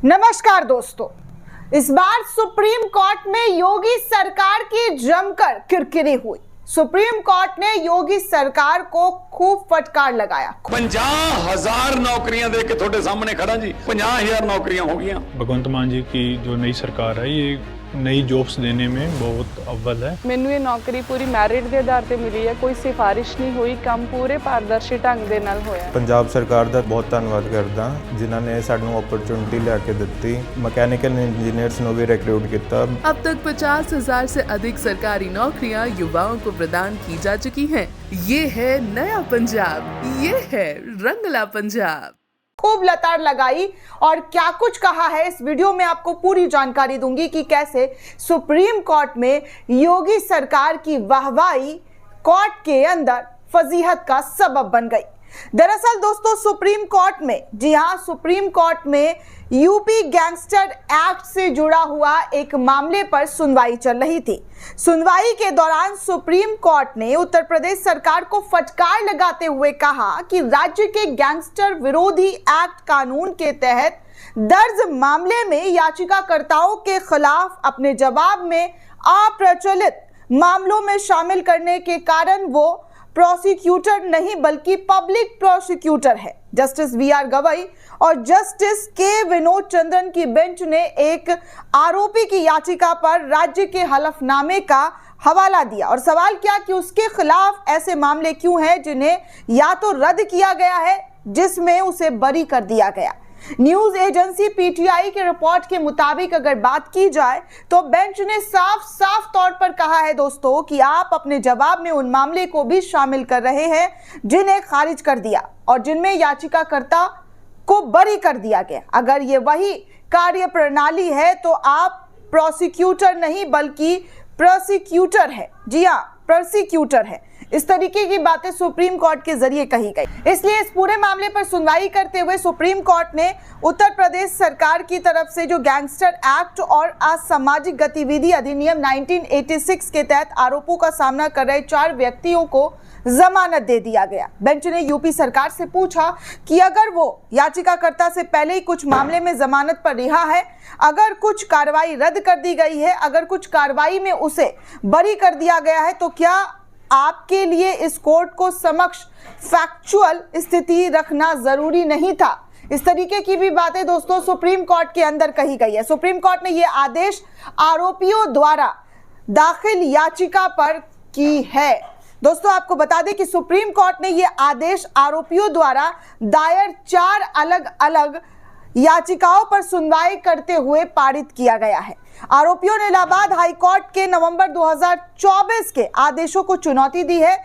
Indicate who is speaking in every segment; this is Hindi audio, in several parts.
Speaker 1: नमस्कार दोस्तों, इस बार सुप्रीम कोर्ट में योगी सरकार की जमकर किरकिरी हुई। सुप्रीम कोर्ट ने योगी सरकार को खूब फटकार लगाया।
Speaker 2: 50,000 नौकरियां दे के थोड़े सामने खड़ा जी, 50,000 नौकरियां हो गई।
Speaker 3: भगवंत मान जी की जो नई सरकार है ये नई जॉब्स देने में बहुत अव्वल है।
Speaker 4: ਮੈਨੂੰ ਇਹ ਨੌਕਰੀ ਪੂਰੀ ਮੈਰਿਟ ਦੇ ਆਧਾਰ ਤੇ ਮਿਲੀ ਹੈ, ਕੋਈ ਸਿਫਾਰਿਸ਼ ਨਹੀਂ ਹੋਈ, ਕੰਮ ਪੂਰੇ ਪਾਰਦਰਸ਼ੀ ਢੰਗ ਦੇ ਨਾਲ ਹੋਇਆ।
Speaker 5: ਪੰਜਾਬ ਸਰਕਾਰ ਦਾ ਬਹੁਤ ਧੰਨਵਾਦ ਕਰਦਾ ਜਿਨ੍ਹਾਂ ਨੇ ਸਾਨੂੰ ਓਪਰਚੁਨਿਟੀ ਲਿਆ ਕੇ ਦਿੱਤੀ। मैकेनिकल इंजीनियर्स ਨੂੰ ਵੀ रिक्रूट किया।
Speaker 6: अब तक 50,000 से अधिक सरकारी नौकरियां युवाओं को प्रदान की जा चुकी हैं। ये है नया पंजाब, ये है रंगला पंजाब।
Speaker 1: खूब लताड़ लगाई और क्या कुछ कहा है इस वीडियो में आपको पूरी जानकारी दूंगी कि कैसे सुप्रीम कोर्ट में योगी सरकार की वाहवाही कोर्ट के अंदर फजीहत का सबब बन गई। दरअसल दोस्तों, सुप्रीम कोर्ट में, जी हां, सुप्रीम कोर्ट में यूपी गैंगस्टर एक्ट से जुड़ा हुआ एक मामले पर सुनवाई चल रही थी। सुनवाई के दौरान सुप्रीम कोर्ट ने उत्तर प्रदेश सरकार को फटकार लगाते हुए कहा कि राज्य के गैंगस्टर विरोधी एक्ट कानून के तहत दर्ज मामले में याचिकाकर्ताओं के खिलाफ अपने जवाब में अप्रचलित मामलों में शामिल करने के कारण वो प्रोसिक्यूटर नहीं बल्कि पब्लिक प्रोसिक्यूटर है। Justice V R. गवई और जस्टिस के विनोद चंद्रन की बेंच ने एक आरोपी की याचिका पर राज्य के हलफनामे का हवाला दिया और सवाल किया कि उसके खिलाफ ऐसे मामले क्यों हैं जिन्हें या तो रद्द किया गया है, जिसमें उसे बरी कर दिया गया। न्यूज एजेंसी पीटीआई के रिपोर्ट के मुताबिक अगर बात की जाए तो बेंच ने साफ साफ तौर पर कहा है दोस्तों कि आप अपने जवाब में उन मामले को भी शामिल कर रहे हैं जिन्हें खारिज कर दिया और जिनमें याचिकाकर्ता को बरी कर दिया गया। अगर ये वही कार्य प्रणाली है तो आप प्रोसिक्यूटर नहीं बल्कि प्रोसिक्यूटर है। जी हाँ, प्रोसिक्यूटर है। इस तरीके की बातें सुप्रीम कोर्ट के जरिए कही गई। इसलिए इस पूरे मामले पर सुनवाई करते हुए सुप्रीम कोर्ट ने उत्तर प्रदेश सरकार की तरफ से जो गैंगस्टर एक्ट और असामाजिक गतिविधि अधिनियम 1986 के तहत आरोपों का सामना कर रहे 4 व्यक्तियों को जमानत दे दिया गया। बेंच ने यूपी सरकार से पूछा कि अगर वो याचिकाकर्ता से पहले ही कुछ मामले में जमानत पर रिहा है, अगर कुछ कार्रवाई रद्द कर दी गई है, अगर कुछ कार्रवाई में उसे बरी कर दिया गया है, तो क्या आपके लिए इस कोर्ट को समक्ष फैक्चुअल स्थिति रखना जरूरी नहीं था। इस तरीके की भी बातें दोस्तों सुप्रीम कोर्ट के अंदर कही गई है। सुप्रीम कोर्ट ने यह आदेश आरोपियों द्वारा दाखिल याचिका पर की है। दोस्तों आपको बता दें कि सुप्रीम कोर्ट ने यह आदेश आरोपियों द्वारा दायर 4 अलग अलग याचिकाओं पर सुनवाई करते हुए पारित किया गया है। आरोपियों ने इलाहाबाद हाई कोर्ट के नवंबर 2024 के आदेशों को चुनौती दी है,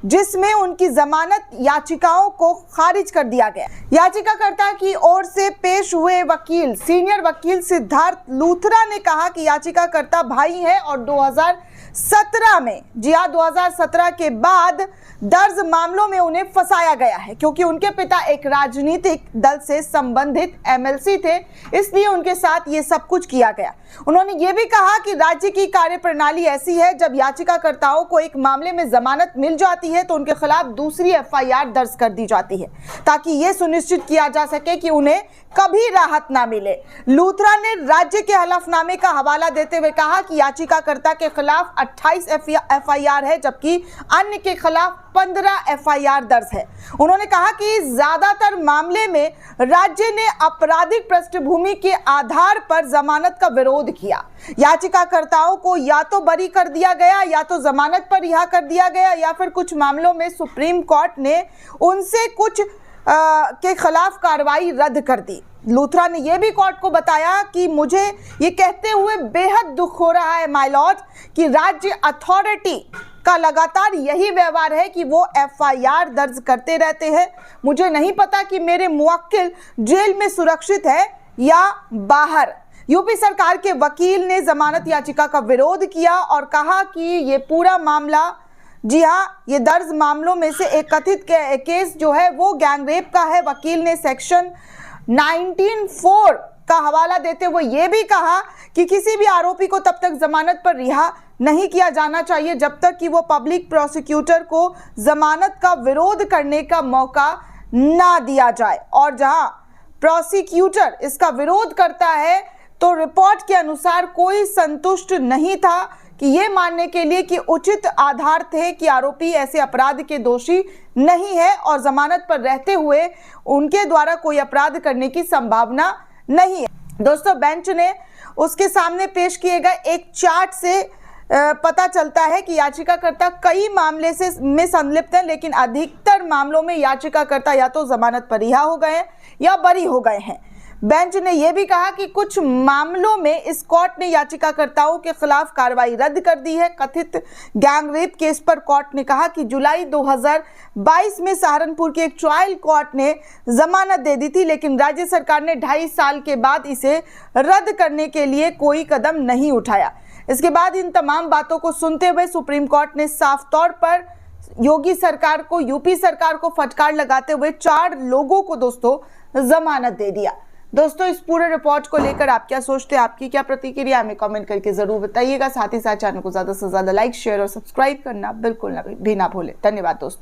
Speaker 1: जिसमें उनकी जमानत याचिकाओं को खारिज कर दिया गया। याचिकाकर्ता की ओर से पेश हुए वकील सीनियर वकील सिद्धार्थ लूथरा ने कहा कि याचिकाकर्ता भाई है और 2017 में, जी हाँ, 2017 के बाद दर्ज मामलों में उन्हें फंसाया गया है क्योंकि उनके पिता एक राजनीतिक दल से संबंधित एमएलसी थे, इसलिए उनके साथ ये सब कुछ किया गया। उन्होंने ये भी कहा कि राज्य की कार्यप्रणाली ऐसी है, जब याचिकाकर्ताओं को एक मामले में जमानत मिल जाती है तो उनके खिलाफ दूसरी एफआईआर दर्ज कर दी जाती है ताकि ये सुनिश्चित किया जा सके कि उन्हें कभी राहत ना मिले। लूथरा ने राज्य के हलफनामे का हवाला देते हुए कहा कि याचिकाकर्ता के खिलाफ 28 एफआईआर है जबकि अन्य के खिलाफ 15 एफआईआर दर्ज है। उन्होंने कहा कि ज्यादातर मामले में राज्य ने आपराधिक पृष्ठभूमि के आधार पर जमानत का विरोध किया। याचिकाकर्ताओं को या तो बरी कर दिया गया या तो जमानत पर रिहा कर दिया गया या फिर कुछ मामलों में सुप्रीम कोर्ट ने उनसे कुछ के खिलाफ कार्रवाई रद्द कर दी। लूथरा ने यह भी कोर्ट को बताया कि मुझे ये कहते हुए बेहद दुख हो रहा है माय लॉर्ड कि राज्य अथॉरिटी का लगातार यही व्यवहार है कि वो एफआईआर दर्ज करते रहते हैं। मुझे नहीं पता कि मेरे मुवक्किल जेल में सुरक्षित है या बाहर। यूपी सरकार के वकील ने जमानत याचिका का विरोध किया और कहा कि ये पूरा मामला, जी हाँ, ये दर्ज मामलों में से एक कथित केस जो है वो गैंगरेप का है। वकील ने सेक्शन 19(4) का हवाला देते हुए ये भी कहा कि किसी भी आरोपी को तब तक जमानत पर रिहा नहीं किया जाना चाहिए जब तक कि वो पब्लिक प्रोसिक्यूटर को जमानत का विरोध करने का मौका ना दिया जाए। और जहां प्रोसिक्यूटर इसका विरोध करता है, तो रिपोर्ट के अनुसार कोई संतुष्ट नहीं था कि ये मानने के लिए कि उचित आधार थे कि आरोपी ऐसे अपराध के दोषी नहीं है और जमानत पर रहते हुए उनके द्वारा कोई अपराध करने की संभावना नहीं है। दोस्तों, बेंच ने उसके सामने पेश किए गए एक चार्ट से पता चलता है कि याचिकाकर्ता कई मामले में संलिप्त है, लेकिन अधिकतर मामलों में याचिकाकर्ता या तो जमानत पर रिहा हो गए हैं या बरी हो गए हैं। बेंच ने यह भी कहा कि कुछ मामलों में इस कोर्ट ने याचिकाकर्ताओं के खिलाफ कार्रवाई रद्द कर दी है। कथित गैंगरेप केस पर कोर्ट ने कहा कि जुलाई 2022 में सहारनपुर के एक ट्रायल कोर्ट ने जमानत दे दी थी, लेकिन राज्य सरकार ने 2.5 साल के बाद इसे रद्द करने के लिए कोई कदम नहीं उठाया। इसके बाद इन तमाम बातों को सुनते हुए सुप्रीम कोर्ट ने साफ तौर पर योगी सरकार को, यूपी सरकार को फटकार लगाते हुए 4 लोगों को दोस्तों जमानत दे दिया। दोस्तों, इस पूरे रिपोर्ट को लेकर आप क्या सोचते हैं, आपकी क्या प्रतिक्रिया, हमें कमेंट करके जरूर बताइएगा। साथ ही साथ चैनल को ज्यादा से ज्यादा लाइक, शेयर और सब्सक्राइब करना बिल्कुल भी ना भूलें। धन्यवाद दोस्तों।